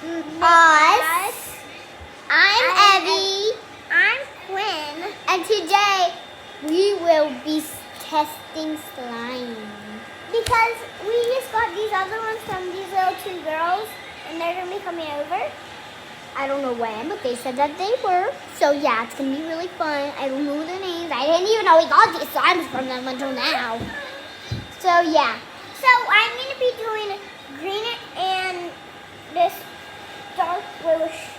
us. I'm Evie. I'm Quinn. And today we will be testing slime. Because we just got these other ones from these little two girls, and they're going to be coming over. I don't know when, but they said that they were. So yeah, it's going to be really fun. I don't know their names. I didn't even know we got these slimes from them until now. So yeah. So I'm going to be doing green and this dark bluish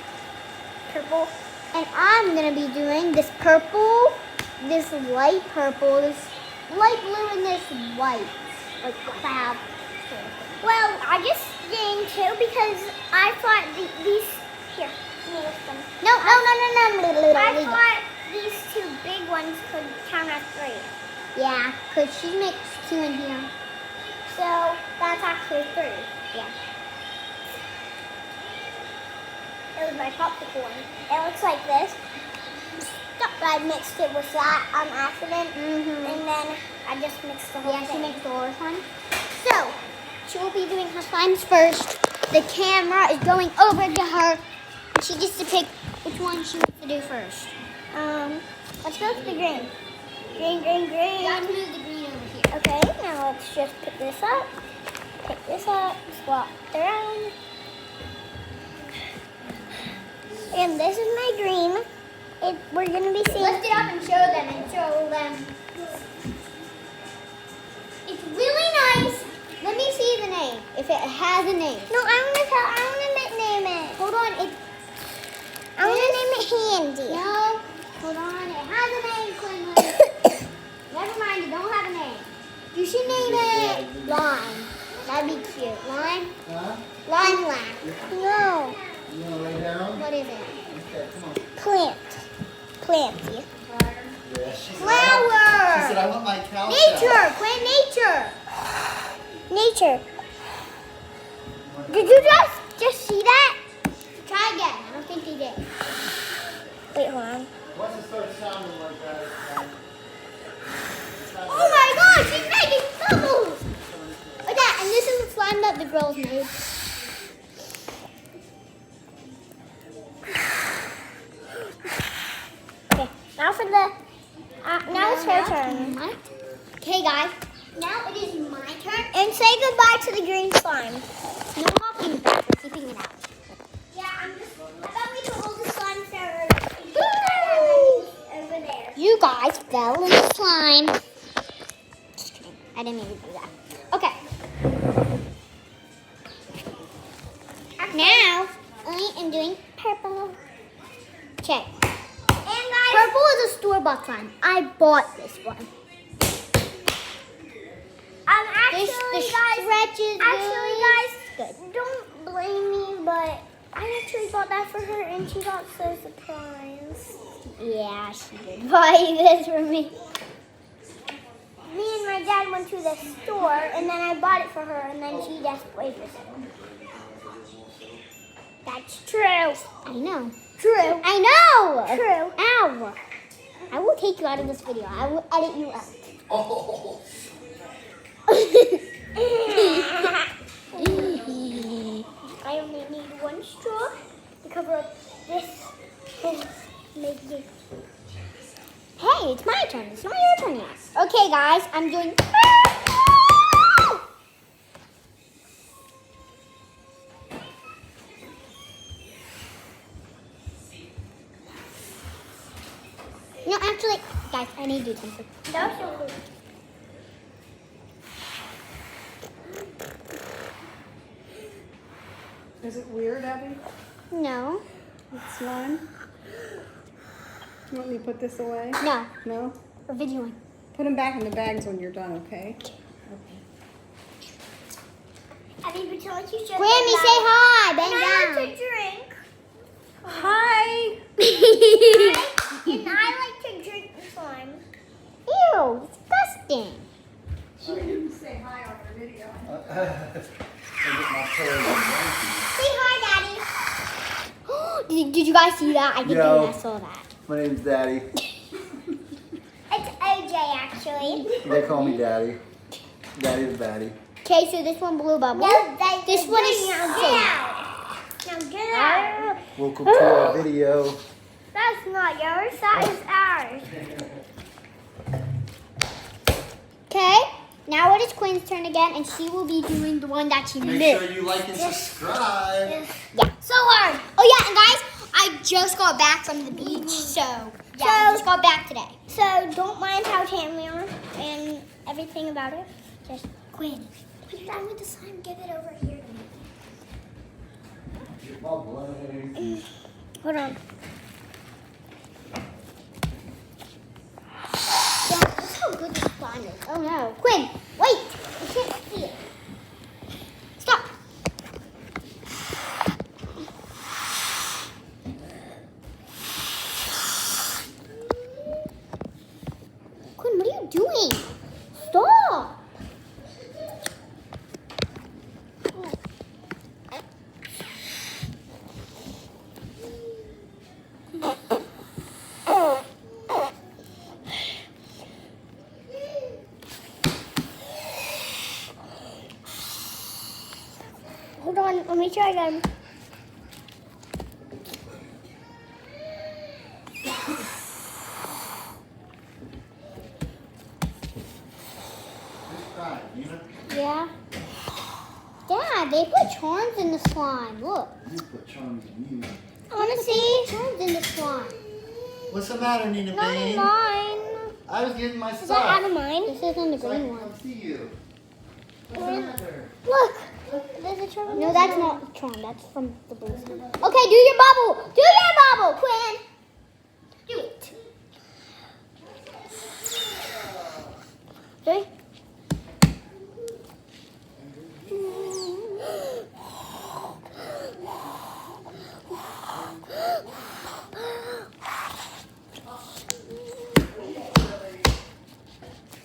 purple. And I'm going to be doing this purple, this light purple, this light blue, and this white. Like cloud. Well, I just gained two because I thought these... Here, let me lift them. No. I thought these two big ones could count as three. Yeah, because she makes two in here. So that's actually three. Yeah. It was my popsicle one. It looks like this. I mixed it with that on accident, and then I just mixed the whole Yeah, she thing. makes the worst one. So, she will be doing her slimes first. The camera is going over to her. She gets to pick which one she wants to do first. Let's go to the green. Green. You have to move the green over here. Okay, now let's just pick this up, swap it around. And this is my green. We're going to be seeing... Lift it up and show them. It's really nice. Let me see the name, if it has a name. No, I want to name it. Hold on, I want to name it Handy. no, hold on, it has a name, Quinlan. Never mind, it don't have a name. You should name it Lime. That'd be cute. Lime? Huh? Lime Lamp. No, You want to lay down? What is it? Okay, come on. Planty. Yeah, she said, Flower. She said, I want my couch Nature, out. Quinn, nature. Nature. Did you just see that? Try again. I don't think he did. Wait, hold on. Once it starts sounding like that, Oh my gosh, she's making bubbles. Look at that, and this is the slime that the girls made. Okay, now for the... now it's her turn. Okay, guys. Now it is my turn. And say goodbye to the green slime. No talking back. We're keeping it out. Yeah, I thought we could hold the slime over there. You guys fell in the slime. Just kidding. I didn't mean to do that. Okay. Now I am doing purple. Okay. And guys, Purple is a store-bought slime. I bought this one. Guys, don't blame me, but I actually bought that for her, and she got so surprised. Yeah, she did buy this for me. Me and my dad went to the store, and then I bought it for her, and then she just played with it. That's true. I know. True. I know. True. Ow. I will take you out of this video. I will edit you out. Oh. I only need one straw to cover up this and make it. Hey, it's my turn. It's not your turn yet. Okay, guys, I'm doing purple. No, actually, guys, I need to do something. That's so cool. Is it weird, Abby? No. It's slime? You want me to put this away? No. No? We're videoing. Put them back in the bags when you're done, okay? I mean, but like you should. Grammy, say hi. And I Bend like down. to drink. Hi! And I like to drink the slime. Ew, disgusting. She didn't say hi on her video. I get my toys and blankies. Say hi, Daddy. Did you guys see that? I didn't Yo. think I saw that. My name's Daddy. It's OJ, actually. They call me Daddy. Daddy's Daddy. Okay, so this one blew a bubble. No, This one is now safe. get out. Now get Welcome to our video. That's not yours. That is ours. Okay, now it is Quinn's turn again, and she will be doing the one that she Make missed. sure you like and subscribe. Yeah. So hard. Oh yeah, and guys, I just got back from the beach, so yeah, I just got back today. So don't mind how tan we are and everything about it. Just Quinn, when you're done with the slime, give it over here to me. Get my blade. hold on. Yeah, that's how good this slime is. Oh no. Quinn, wait! I can't see it. Stop! Quinn, what are you doing? Stop! Hold on. Let me try again. Just try it, Nina. Yeah. Dad, they put charms in the slime. Look. You put charms in you. I want to see. Charms in the slime. What's the matter, Nina Not in Bean? mine. I was getting my Is that stuff. out of mine? This is on the So I green can one. come see you. What's the matter? Look. There's a charm. No, that's not the charm. That's from the blue slime. Okay, do your bubble. Do your bubble, Quinn. Do it. Three.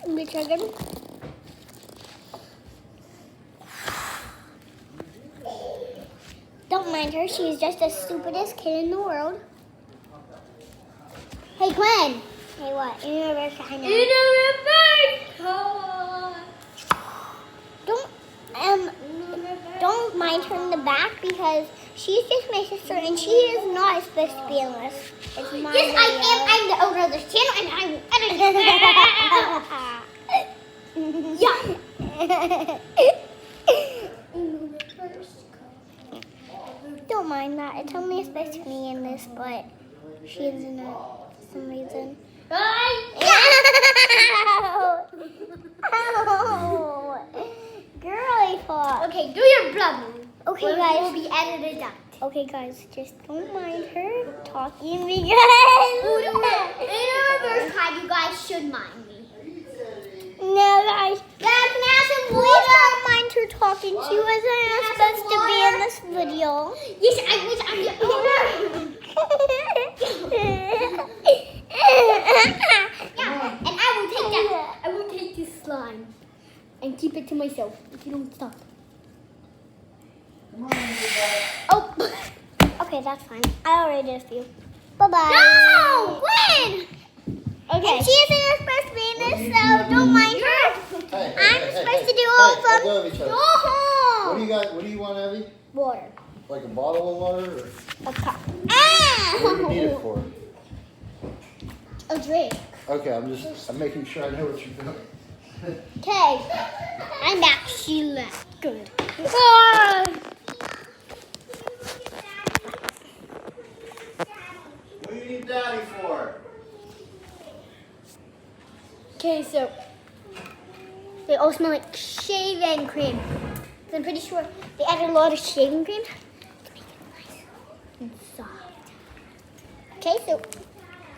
Let me try again. Don't mind her. She's just the stupidest kid in the world. Hey, Quinn. Hey, what? Universe, I know. Don't mind her in the back because she's just my sister and she is not supposed to be in this. It's my Yes, I am. I'm the owner of this channel, and I'm Don't mind that. It's only supposed to be in this, but she isn't for some reason. Girly fault. Okay, do your bubble. Okay, Will guys. be edited out. Okay, guys, just don't mind her talking because. In reverse time, you guys should mind me. No, guys. Dad, can I have some Please water? don't mind her talking. She wasn't supposed to be in this video. Yes, I wish I'm the owner. Yeah, and I will take that. I will take this slime and keep it to myself if you don't stop. Come on, Nina. Oh. Okay, that's fine. I already did a few. Bye-bye. No! When? Okay. And she isn't supposed to be in this, so don't mind her. Hey, I'm supposed to do all of them. Let go of each other. Go What home. do you got? What do you want, Evie? Water. Like a bottle of water? Or A cup. what do you need it for? A drink. Okay, I'm making sure I know what you're doing. Okay. I'm back. She left. Good. What do you need Daddy for? Okay, so they all smell like shaving cream. So I'm pretty sure they added a lot of shaving cream to make it nice and soft. Okay, so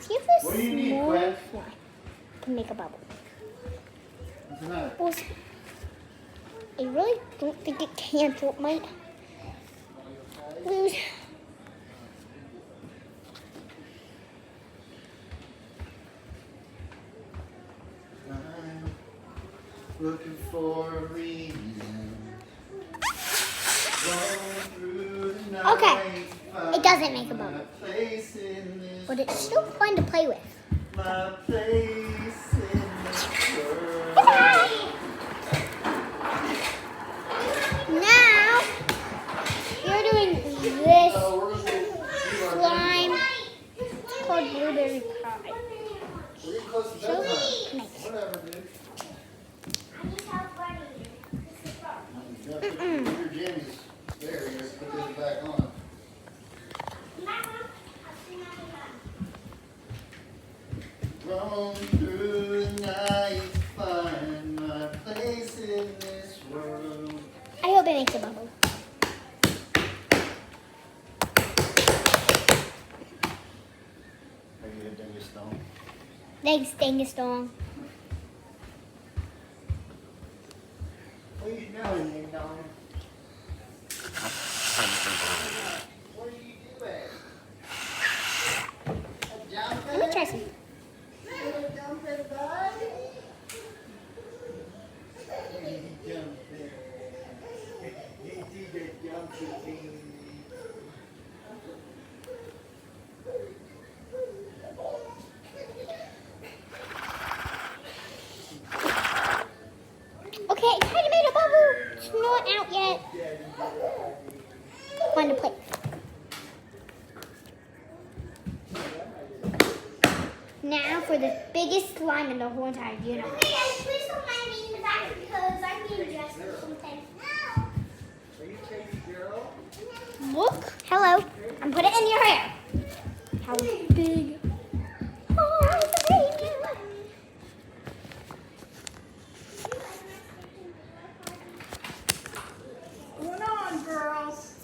see if this What do you need, small Gwen? fly can make a bubble. What's the matter? Well, I really don't think it can, so it might lose. I'm looking for a reason. Going through the night, Okay, it doesn't make a find bubble. my place in this But it's still fun to play with. My place in this world. Now, you're doing this. So we're gonna do strawberry pie. We're getting close to bedtime. Whatever, dude. I need help running. This is fun. You gotta put your jammies there. You gotta put those back on. Roam through the night, find my place in this world. I hope it makes a bubble. Are you hitting your stone? Thanks, Dingus Dong. What are you doing, Ding Dong? What are you doing? Let me try some. Okay, I kind of made a bubble. It's not out yet. Find a plate. Now for the biggest slime in the whole entire universe. Okay, guys, please don't mind me in the back because I'm being dressed for something. No. Are you crazy girl? Look. Hello. I'm putting it in your hair. How big? Oh, it's a baby. What's going on, girls?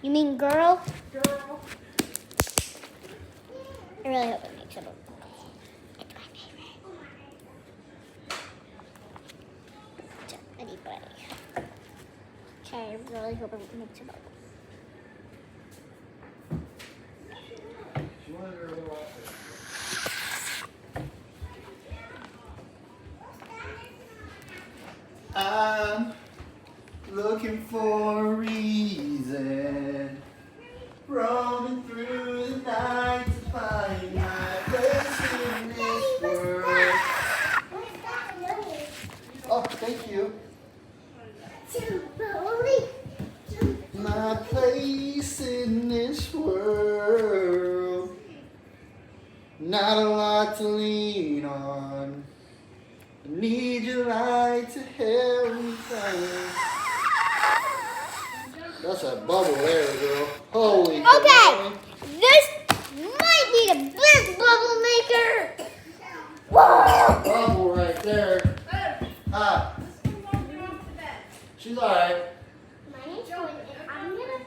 You mean girl? Girl. I really hope it makes a bubble. It's my favorite. Anybody. Okay, I really hope it makes a bubble. She wanted her little outfit. I'm looking for a reason, roaming through the night to find my place in this world. Where's that noise? Oh, thank you. Timberly. My place in this world. Not a lot to lean on. I need your light to help me find. That's a bubble there, girl. Holy Okay, this might be the best bubble maker. Whoa! bubble right there. Ah, she's alright. My name's Jordan, and I'm gonna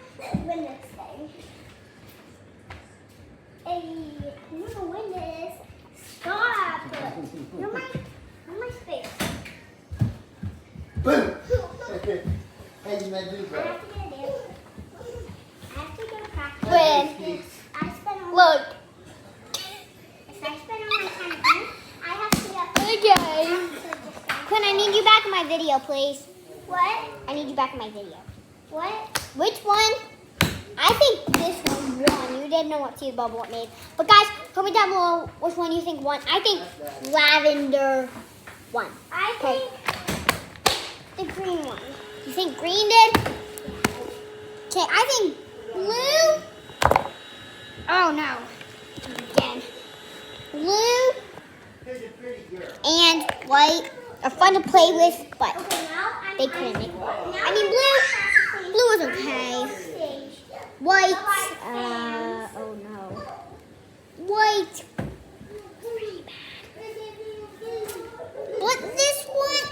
win this thing. Hey, I'm gonna win this. Stop! You're my space. Boom! Hey, you might do I that. have to get it in. I have to go practice. Win. I spent all Look. If I spend all my time here, I have to go. Okay. Quinn, I need you back in my video, please. What? I need you back in my video. What? Which one? I think this one won. You didn't know what seed bubble it made. But guys, comment down below which one you think won. I think lavender won. I Okay. think the green one. You think green did? Okay, I think blue. Oh no. Again. Blue Here's a pretty girl. and white are fun to play with, but Okay, now I'm they couldn't make now one. I mean blue. Blue was okay. Stage. White. Oh no. White. Pretty bad. But this one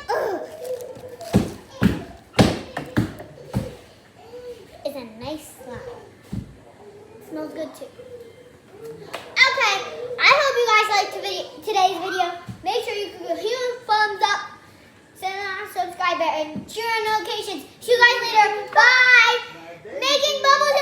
is a nice slime. Smells good too. Okay, I hope you guys liked today's video. Make sure you give a huge thumbs up, send on subscribe button, turn on notifications. See you guys later. Bye. Making bubbles